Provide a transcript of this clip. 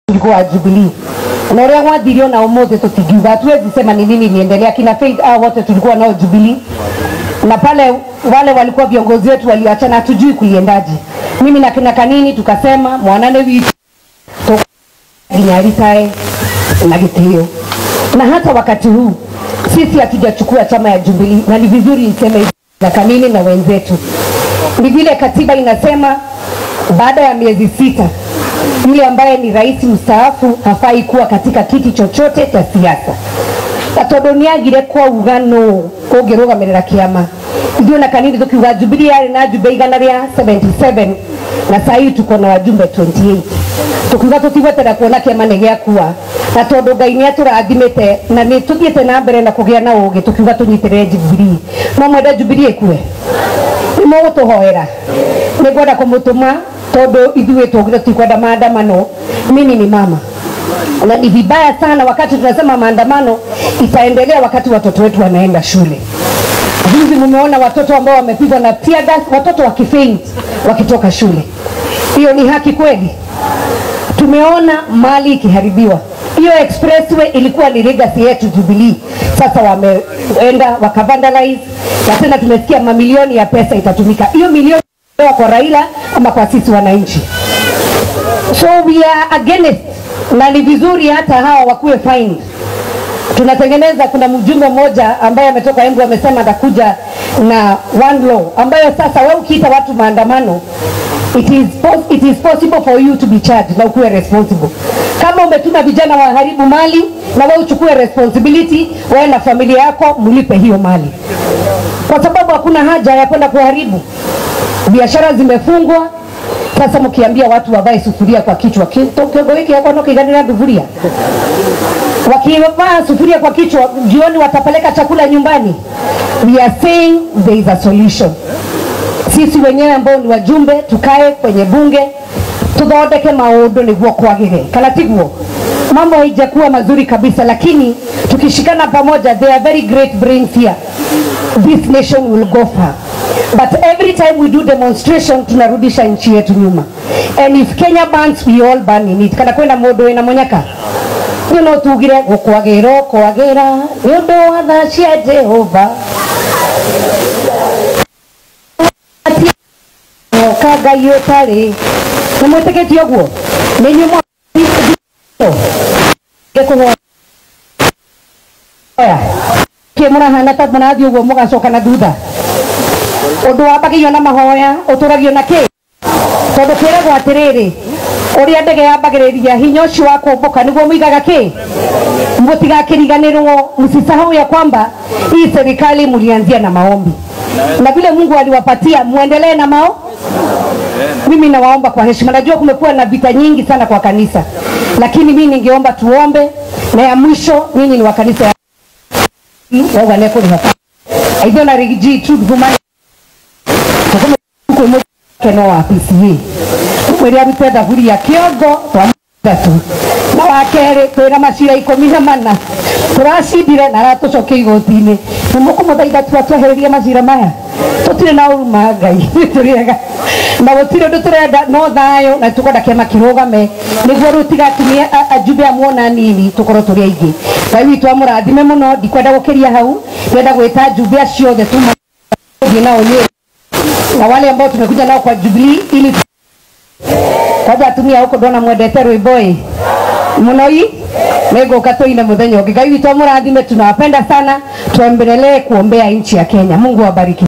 tulikuwa Jubilee. Na wale wadhirio na umoja tukigiwa hatuwezi sema ni nini niendelea kina Faith wote tulikuwa nao Jubilee. Na pale wale walikuwa viongozi wetu waliachana hatujui kuliendaje. Mimi na kina Kanini tukasema mwanane witu Ginyaritae na Gitio. Na hata wakati huu sisi hatujachukua chama ya Jubilee na ni vizuri niseme na Kanini na wenzetu. Ni vile katiba inasema baada ya miezi 6 yule ambaye ni rais mstaafu hafai kuwa katika kiti chochote cha siasa. Atodoniagire kwa ugano kugirugamirira kiama. Ndio na Kanini tukiuga Jubilee yale na Jubei igana ria 77 na sasa tuko na wajumbe 28. Tukiuga tutivotera kuona kiama negia kuwa na tondu Ngai ni aturathimite na ni tuthiete na mbere na kugia na ugi tukiuga tunyitirire Jubilee. No mwenda Jubilee kuwe. Mo gutuhoera. Ni gwenda kumutuma tondu ithuĩ tũgire tukwenda maandamano. Mimi ni mama. Na ni vibaya sana wakati tunasema maandamano itaendelea wakati watoto wetu wanaenda shule. Hivi mmeona watoto ambao wamepigwa na tear gas, watoto wakifaint wakitoka shule. Hiyo ni haki kweli? Tumeona mali ikiharibiwa. Hiyo expressway ilikuwa ni legacy yetu Jubilee. Sasa wameenda wakavandalize na tena tumesikia mamilioni ya pesa itatumika. Hiyo milioni kwa Raila ama kwa sisi wananchi. So we are against, na ni vizuri hata hawa wakuwe fined. Tunatengeneza, kuna mjumbe mmoja ambaye ametoka Embu amesema atakuja na one law ambayo sasa wewe ukiita watu maandamano it is possible for you to be charged na ukuwe responsible. Kama umetuma vijana waharibu mali na wewe uchukue responsibility, wewe na familia yako mlipe hiyo mali. Kwa sababu hakuna haja ya kwenda kuharibu. Biashara zimefungwa. Sasa mkiambia watu wavae sufuria kwa kichwa, kiongo hiki yako ndio kiganira sufuria. Wakivaa sufuria kwa kichwa, jioni watapeleka chakula nyumbani. We are saying there is a solution. Sisi wenyewe ambao ni wajumbe tukae kwenye bunge tuthondeke maundu niguo kwagire. Kana tiguo. Mambo haijakuwa mazuri kabisa, lakini tukishikana pamoja, there are very great brains here. This nation will go far. But every time we do demonstration tunarudisha nchi yetu nyuma. And if Kenya bans, we all ban in it. Kana kwenda modo ina monyaka. You know tugire gukwagiro kwagera nyondo wa tha cia Jehova. Kaga yotari. Namweteketi oguo. Ni nyumo. Gekuho. Oya. Kemura hana ta manathi oguo mugacoka na thutha. Undu wambagio na mahoya uturagio na ki tondu kirego atiriri uria ndege yambagiriria hinya ucio wa kumbuka niguo muigaga ki mutigakiriganirwo msisahau ya kwamba hii serikali mlianzia na maombi na vile Mungu aliwapatia muendelee na mimi nawaomba kwa heshima. Najua kumekuwa na vita nyingi sana kwa kanisa, lakini mimi ningeomba tuombe, na ya mwisho nyinyi ni wa kanisa ya wewe neko ni hapa aidio na rigiji tu gumani keno wa PCA mweri arute thaburi ya kiongo twa mutatu na wakere twira macira 14 turacindire na ratucoke igoti-ini mukumuthaitha twehererie macira maya tutire na uruma Ngai turiega na gutire ndu turenda no thayo na tukwenda kiama kirugame niguo rutigatumia ajube amwona nini tukorwo turi aingi. Ngai witu amurathime muno, ndikwenda gukiria hau, twenda gwita ajube acio the tuma nao nyewe na wale ambao tumekuja nao kwa Jubilee ili kaja atumia huko ndona mwendete Rwiboi munoi nego katoina muthenya. Ngai witu amurathime, tunawapenda sana, tuendelee kuombea nchi ya Kenya. Mungu awabariki.